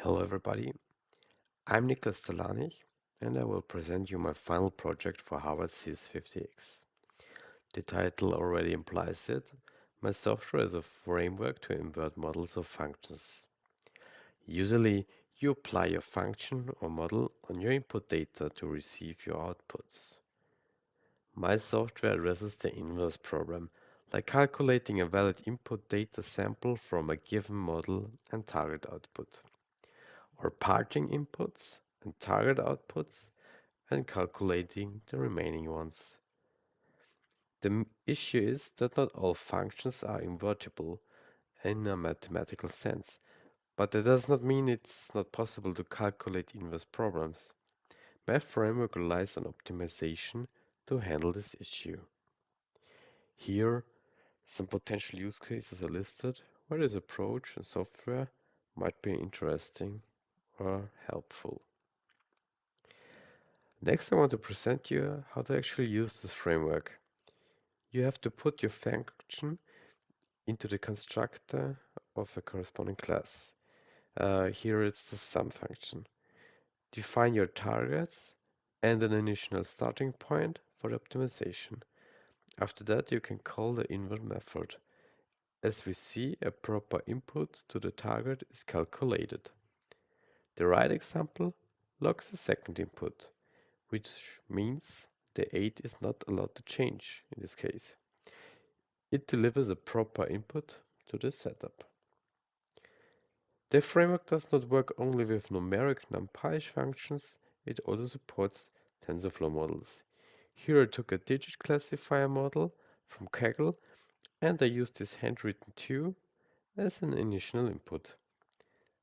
Hello everybody, I'm Niklas Stalanich and I will present you my final project for Hawards CS50x. The title already implies it. My software is a framework to invert models of functions. Usually, you apply your function or model on your input data to receive your outputs. My software addresses the inverse problem, like calculating a valid input data sample from a given model and target output, or parting inputs and target outputs and calculating the remaining ones. The issue is that not all functions are invertible in a mathematical sense, but that does not mean it's not possible to calculate inverse problems. My framework relies on optimization to handle this issue. Here, some potential use cases are listed where this approach and software might be interesting or helpful. Next, I want to present you how to actually use this framework. You have to put your function into the constructor of a corresponding class. Here it's the sum function. Define your targets and an initial starting point for the optimization. After that, you can call the invert method. As we see, a proper input to the target is calculated. The right example logs a second input, which means the 8 is not allowed to change in this case. It delivers a proper input to the setup. The framework does not work only with numeric Numpy functions, it also supports TensorFlow models. Here I took a digit classifier model from Kaggle and I used this handwritten 2 as an initial input.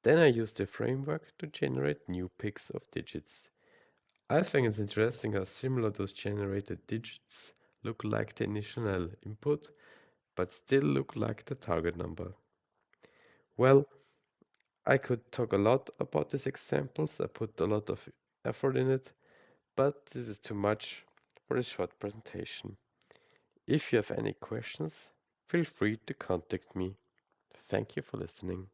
Then I used the framework to generate new picks of digits. I think it's interesting how similar those generated digits look like the initial input, but still look like the target number. Well, I could talk a lot about these examples. I put a lot of effort in it, but this is too much for a short presentation. If you have any questions, feel free to contact me. Thank you for listening.